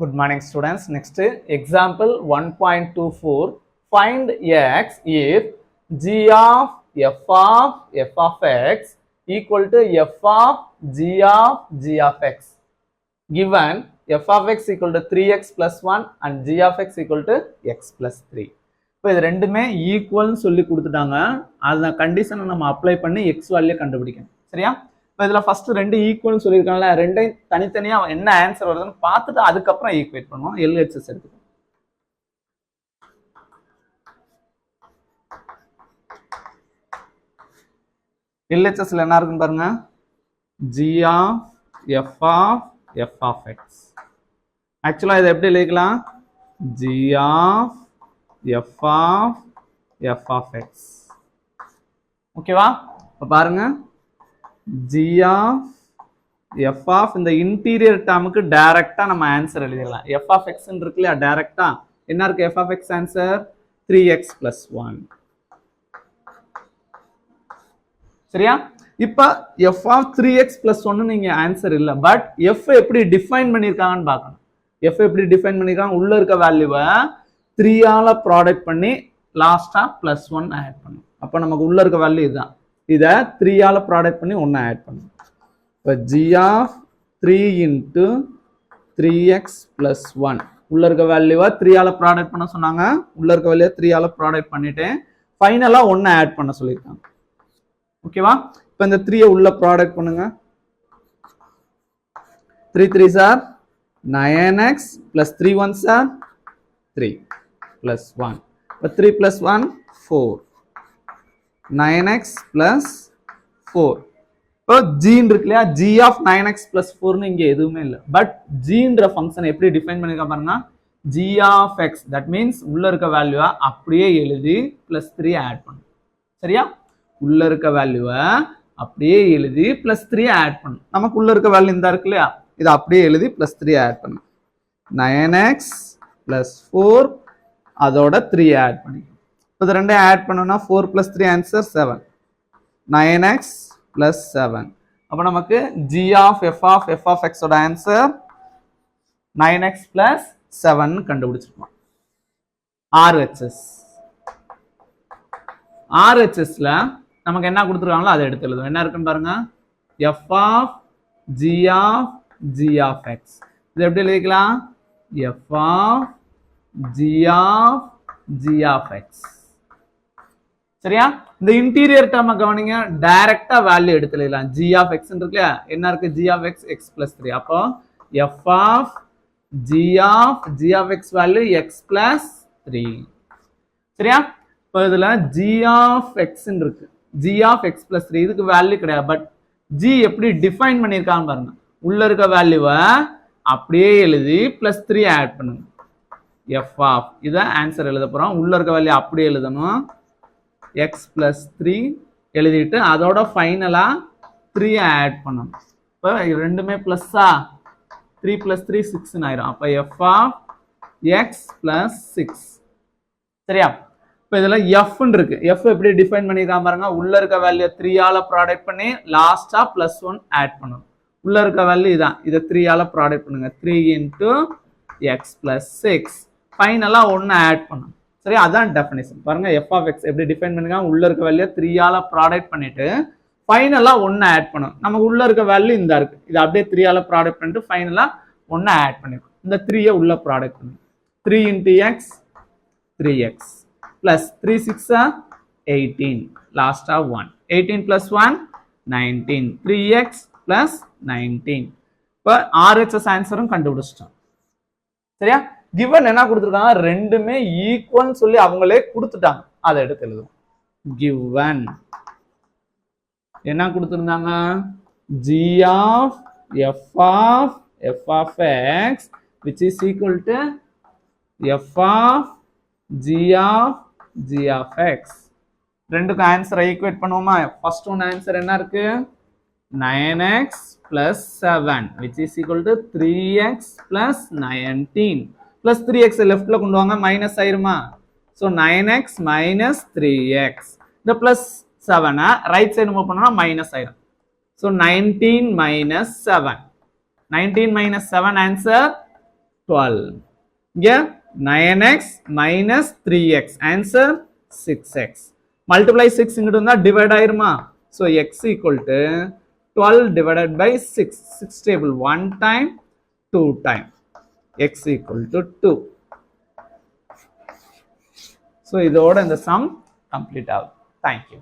Good morning students. Next example 1.24. Find x if g of f of x equal to f of g of x. Given f of x equal to 3x plus 1 and g of x equal to x plus 3. இப்போ இது ரெண்டுமே ஈக்குவல்னு சொல்லி கொடுத்துட்டாங்க. அந்த கண்டிஷனை நம்ம apply பண்ணி X value கண்டுபிடிக்கணும். சரியா? இப்போ இதில் ஃபர்ஸ்ட் ரெண்டு ஈக்குவல்னு சொல்லியிருக்காங்கல்ல, ரெண்டையும் தனித்தனியாக என்ன ஆன்சர் வருதுன்னு பார்த்துட்டு அதுக்கப்புறம் ஈக்குவேட் பண்ணுவோம். எல்ஹெச்எஸ் எடுத்துக்கோம். எல்ஹெச்எஸ்ல என்ன இருக்குன்னு பாருங்க. G of F of X. ஆக்சுவலாக இதை எப்படி எழுதிக்கலாம்? G of F of X. ஓகேவா? இப்போ பாருங்க, ஜி ஆஃப் எஃப் ஆஃப் இந்த இன்டீரியர் டேர்முக்கு டைரக்டா நம்ம ஆன்சர் எழுதிடலாம். எஃப் ஆஃப் எக்ஸ் இருக்கு இல்லையா, டைரக்டா என்ன இருக்கு? F of X answer 3x plus 1. சரியா? இப்ப எஃப் ஆஃப் 3x plus 1 நீங்க ஆன்சர் இல்ல, பட் எஃப் எப்படி டிஃபைன் பண்ணிருக்காங்கன்னு பார்க்கணும். எஃப் எப்படி டிஃபைன் பண்ணிருக்காங்க? உள்ள இருக்க வேல்யூவை 3 ஆல ப்ராடக்ட் பண்ணி லாஸ்டா பிளஸ் 1 ஆட் பண்ணும். அப்ப நமக்கு உள்ள இருக்க வேல்யூ இதுதான். இதை 3 ஆல ப்ராடக்ட் பண்ணி 1 ஆட் பண்ணும். இப்போ g of 3 into 3x plus 1 உள்ள இருக்க வேல்யூவை 3 ஆல ப்ராடக்ட் பண்ண சொன்னாங்க. உள்ள இருக்க வேல்யூவை 3 ஆல ப்ராடக்ட் பண்ணிட்டு ஃபைனலா 1 ஆட் பண்ண சொல்லியிருக்காங்க. ஓகேவா? இப்போ இந்த 3 உள்ள ப்ராடக்ட் பண்ணுங்க. 3 3s are 9x plus 3 1s are 3 plus 1. இப்போ 3 plus 1 4. 9x plus 4. இப்போ ஜீன் இருக்கு இல்லையா, ஜி ஆஃப் 9x plus 4னு இங்கே எதுவுமே இல்லை. பட் ஜீன்ற ஃபங்க்ஷன் எப்படி டிஃபைன் பண்ணிருக்க பாருங்க. G of X, that means உள்ள இருக்க வேல்யூவை அப்படியே எழுதி பிளஸ் 3 ஆட் பண்ணும். சரியா? உள்ள இருக்க வேல்யூவை அப்படியே எழுதி பிளஸ் 3 ஆட் பண்ணும். நமக்கு உள்ள இருக்க வேல்யூ இந்த இருக்கு இல்லையா, இதை அப்படியே எழுதி பிளஸ் 3 ஆட் பண்ணும். 9x plus 4 அதோட 3 ஆட் பண்ணி இப்போ இது ரெண்டையும் ஆட் பண்ணோம்னா 4 plus 3 ஆன்சர் 7. 9x plus 7. அப்போ நமக்கு g of f of x ஓட ஆன்சர் 9x plus 7 கண்டுபிடிச்சிருக்கோம். RHSல நமக்கு என்ன கொடுத்துருக்காங்களோ அதை எடுத்து எழுதுவோம். என்ன இருக்குன்னு பாருங்க. f of g of x. இது எப்படி எழுதிக்கலாம்? f of g of x. சரியா? இந்த இன்டீரியர் டேர்மை கவனிங்க, டைரக்டா வேல்யூ எடுத்து எழுதலாம். g of x இருக்கு இல்லையா, என்ன இருக்கு? g of x x plus 3. அப்போ f of g of x value x plus 3. சரியா? இப்போ இதுல g of x இருக்கு, g of x plus 3 இதுக்கு வேல்யூ கிடையாது. பட் g எப்படி டிஃபைன் பண்ணிருக்காங்க பாருங்க. உள்ள இருக்க வேல்யூவை அப்படியே எழுதி பிளஸ் 3 ஆட் பண்ணுங்க. f of இதை ஆன்சர் எழுத போறோம். உள்ள இருக்க வேல்யூ அப்படியே எழுதணும். x plus 3 எழுதிட்டு அதோட ஃபைனலா 3 ஆட் பண்ணணும். இப்போ ரெண்டுமே பிளஸ்ஸா, 3 plus 3 6 ஆயிரும். அப்போ f of x plus 6. சரியா? இப்போ இதுல f இருக்கு. f எப்படி டிஃபைன் பண்ணிருக்காங்க பாருங்க. உள்ள இருக்க வேல்யூ 3 ஆல ப்ராடக்ட் பண்ணி லாஸ்டா பிளஸ் 1 ஆட் பண்ணணும். உள்ள இருக்க வேல்யூ இதான். இதை 3 ஆல ப்ராடக்ட் பண்ணுங்க. 3 into x plus 6 ஃபைனலா 1 ஆட் பண்ணணும். சரி, அதான் டெஃபினிஷன். பாருங்க, f of x எப்படி டிஃபைன் பண்ணுங்க. உள்ள இருக்க வேல்யூ 3 ஆல ப்ராடக்ட் பண்ணிட்டு ஃபைனலா 1 ஆட் பண்ணணும். நமக்கு உள்ள இருக்க வேல்யூ இந்த இருக்கு. இது அப்படியே 3 ஆல ப்ராடக்ட் பண்ணிட்டு ஃபைனலா 1 ஆட் பண்ணிருக்கோம். இந்த 3 உள்ள ப்ராடக்ட் பண்ணு. 3 into x 3x plus 3 6 18 லாஸ்டா 1. 18 plus 1 19. 3x plus 19. இப்போ RHS ஆன்சரும் கண்டுபிடிச்சிட்டோம். சரியா? given என்ன கொடுத்துருக்காங்க? ரெண்டுமே ஈக்குவல் சொல்லி அவங்களே கொடுத்துட்டாங்க. அதை எடுத்து எழுதுவோம். given என்ன கொடுத்துருந்தாங்க? g of f of x which is equal to f of g of x. ரெண்டுக்கு ஆன்சரை ஈக்குவேட் பண்ணுவோமா? ஃபர்ஸ்ட் ஒன் ஆன்சர் என்ன இருக்கு? 9x plus 7 which is equal to 3x plus 19. Plus 3x லெஃப்ட்ல கொண்டு வாங்க, மைனஸ் ஆயிருமா? So 9x minus 3x. இந்த பிளஸ் 7 ரைட் சைடு மூவ் பண்ணோம்னா மைனஸ் ஆயிரும். So 19 minus 7. 19 minus 7 answer 12. இங்க 9x minus 3x. Answer 6x. Multiply 6 இங்கிட்டு வந்தா divide ஆயிருமா? So x equal to 12 divided by 6. 6 table 1 time, 2 time. X equal to 2. So இதோட இந்த sum complete ஆகும். Thank you.